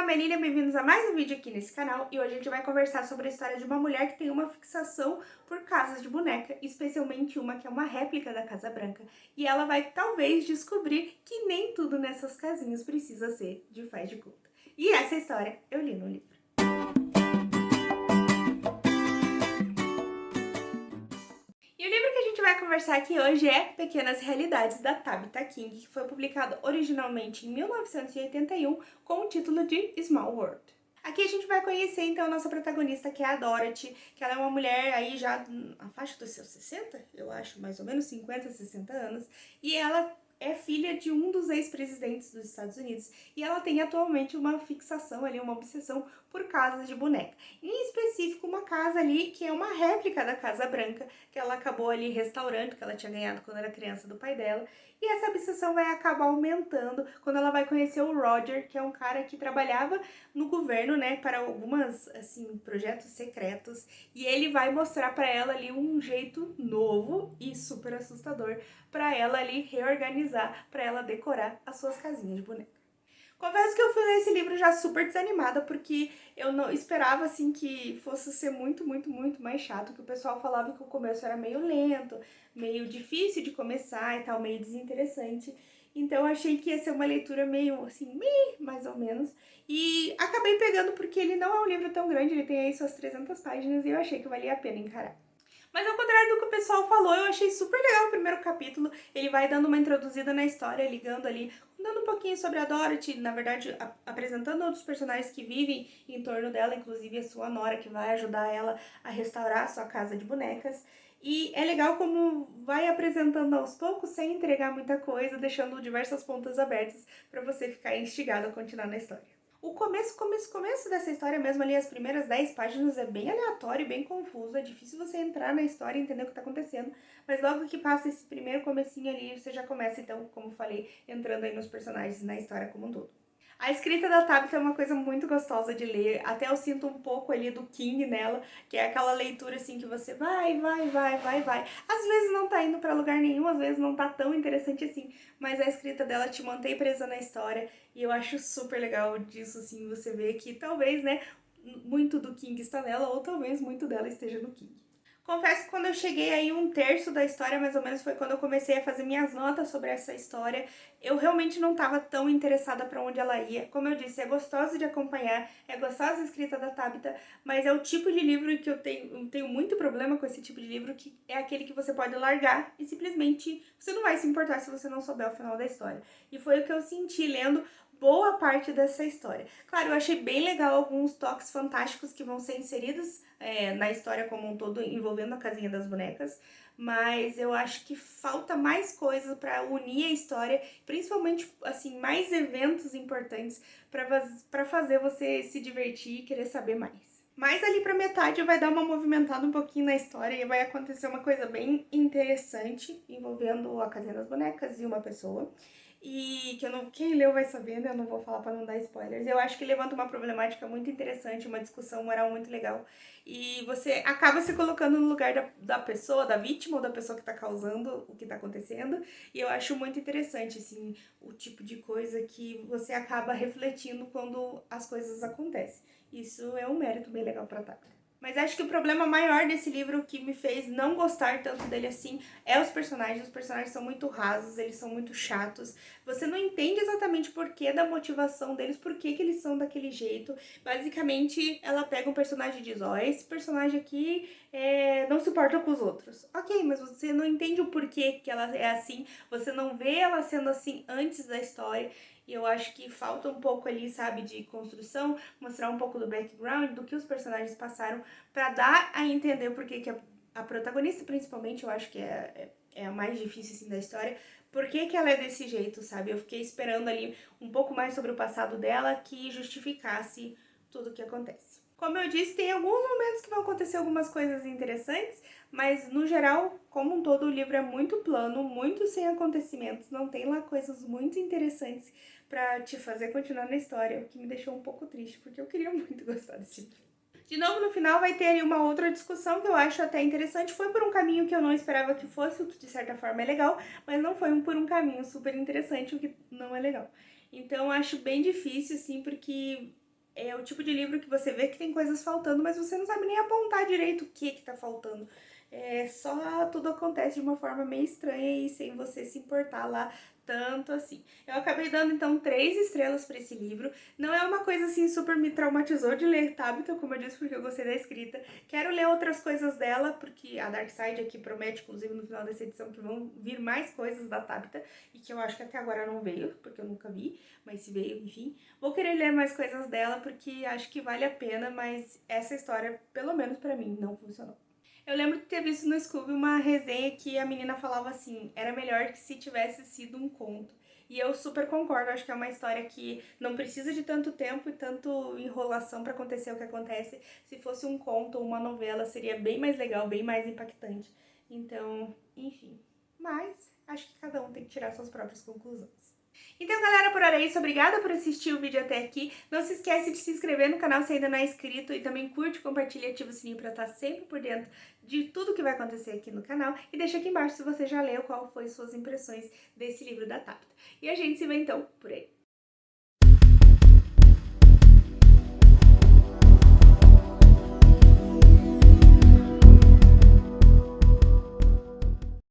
nome é Lilian, bem-vindos a mais um vídeo aqui nesse canal e hoje a gente vai conversar sobre a história de uma mulher que tem uma fixação por casas de boneca, especialmente uma que é uma réplica da Casa Branca, e ela vai talvez descobrir que nem tudo nessas casinhas precisa ser de faz de conta. E essa história eu li no livro. E o livro que a gente vai conversar aqui hoje é Pequenas Realidades, da Tabitha King, que foi publicado originalmente em 1981 com o título de Small World. Aqui a gente vai conhecer então a nossa protagonista, que é a Dorothy, que ela é uma mulher aí já na faixa dos seus 60, eu acho, mais ou menos 50, 60 anos, e ela é filha de um dos ex-presidentes dos Estados Unidos e ela tem atualmente uma fixação ali, uma obsessão por casas de boneca. Em específico, uma casa ali que é uma réplica da Casa Branca, que ela acabou ali restaurando, que ela tinha ganhado quando era criança do pai dela. E essa obsessão vai acabar aumentando quando ela vai conhecer o Roger, que é um cara que trabalhava no governo, né, para algumas, assim, projetos secretos. E ele vai mostrar para ela ali um jeito novo e super assustador para ela ali reorganizar, para ela decorar as suas casinhas de boneca. Confesso que eu fui ler esse livro já super desanimada, porque eu não esperava, assim, que fosse ser muito mais chato, que o pessoal falava que o começo era meio lento, meio difícil de começar e tal, meio desinteressante. Então eu achei que ia ser uma leitura meio, assim, mais ou menos. E acabei pegando porque ele não é um livro tão grande, ele tem aí suas 300 páginas e eu achei que valia a pena encarar. Mas ao contrário do que o pessoal falou, eu achei super legal o primeiro capítulo. Ele vai dando uma introduzida na história, ligando ali, contando um pouquinho sobre a Dorothy, na verdade, apresentando outros personagens que vivem em torno dela, inclusive a sua nora, que vai ajudar ela a restaurar a sua casa de bonecas. E é legal como vai apresentando aos poucos, sem entregar muita coisa, deixando diversas pontas abertas para você ficar instigado a continuar na história. O começo dessa história mesmo, ali as primeiras 10 páginas, é bem aleatório e bem confuso, é difícil você entrar na história e entender o que tá acontecendo, mas logo que passa esse primeiro comecinho ali, você já começa, então, como falei, entrando aí nos personagens e na história como um todo. A escrita da Tabitha é uma coisa muito gostosa de ler, até eu sinto um pouco ali do King nela, que é aquela leitura assim que você vai. Às vezes não tá indo pra lugar nenhum, às vezes não tá tão interessante assim, mas a escrita dela te mantém presa na história e eu acho super legal disso, assim, você vê que talvez, né, muito do King está nela ou talvez muito dela esteja no King. Confesso que quando eu cheguei aí um terço da história, mais ou menos, foi quando eu comecei a fazer minhas notas sobre essa história. Eu realmente não estava tão interessada para onde ela ia. Como eu disse, é gostosa de acompanhar, é gostosa a escrita da Tabitha, mas é o tipo de livro que eu tenho muito problema com esse tipo de livro, que é aquele que você pode largar e simplesmente você não vai se importar se você não souber o final da história. E foi o que eu senti lendo boa parte dessa história. Claro, eu achei bem legal alguns toques fantásticos que vão ser inseridos na história como um todo, envolvendo a casinha das bonecas, mas eu acho que falta mais coisas para unir a história, principalmente, assim, mais eventos importantes para fazer você se divertir e querer saber mais. Mas ali pra metade vai dar uma movimentada um pouquinho na história e vai acontecer uma coisa bem interessante envolvendo a casinha das bonecas e uma pessoa. E que eu não, quem leu vai saber, né? Eu não vou falar pra não dar spoilers. Eu acho que levanta uma problemática muito interessante, uma discussão moral muito legal. E você acaba se colocando no lugar da pessoa, da vítima ou da pessoa que tá causando o que tá acontecendo. E eu acho muito interessante, assim, o tipo de coisa que você acaba refletindo quando as coisas acontecem. Isso é um mérito bem legal pra Tata. Mas acho que o problema maior desse livro que me fez não gostar tanto dele assim é os personagens. Os personagens são muito rasos, eles são muito chatos. Você não entende exatamente o porquê da motivação deles, por que eles são daquele jeito. Basicamente, ela pega um personagem e diz, ó, esse personagem aqui não se importa com os outros. Ok, mas você não entende o porquê que ela é assim, você não vê ela sendo assim antes da história. E eu acho que falta um pouco ali, sabe, de construção, mostrar um pouco do background, do que os personagens passaram, pra dar a entender por que a protagonista, principalmente, eu acho que é a mais difícil, assim, da história, por que ela é desse jeito, sabe? Eu fiquei esperando ali um pouco mais sobre o passado dela que justificasse tudo o que acontece. Como eu disse, tem alguns momentos que vão acontecer algumas coisas interessantes, mas no geral, como um todo, o livro é muito plano, muito sem acontecimentos, não tem lá coisas muito interessantes pra te fazer continuar na história, o que me deixou um pouco triste, porque eu queria muito gostar desse livro. De novo, no final vai ter ali uma outra discussão que eu acho até interessante. Foi por um caminho que eu não esperava que fosse, o que de certa forma é legal, mas não foi por um caminho super interessante, o que não é legal. Então eu acho bem difícil, assim, porque É o tipo de livro que você vê que tem coisas faltando, mas você não sabe nem apontar direito o que tá faltando. É só tudo acontece de uma forma meio estranha e sem você se importar lá tanto assim. Eu acabei dando então 3 estrelas para esse livro. Não é uma coisa assim super me traumatizou de ler Tabitha, como eu disse, porque eu gostei da escrita. Quero ler outras coisas dela, porque a Dark Side aqui promete, inclusive no final dessa edição, que vão vir mais coisas da Tabitha, e que eu acho que até agora não veio, porque eu nunca vi, mas se veio, enfim. Vou querer ler mais coisas dela, porque acho que vale a pena, mas essa história, pelo menos pra mim, não funcionou. Eu lembro de ter visto no Scooby uma resenha que a menina falava assim, era melhor que se tivesse sido um conto. E eu super concordo, acho que é uma história que não precisa de tanto tempo e tanto enrolação pra acontecer o que acontece. Se fosse um conto ou uma novela, seria bem mais legal, bem mais impactante. Então, enfim. Mas acho que cada um tem que tirar suas próprias conclusões. Então, galera, por hora é isso. Obrigada por assistir o vídeo até aqui. Não se esquece de se inscrever no canal se ainda não é inscrito e também curte, compartilha e ativa o sininho pra estar sempre por dentro de tudo que vai acontecer aqui no canal. E deixa aqui embaixo se você já leu qual foi suas impressões desse livro da Tabitha. E a gente se vê então por aí.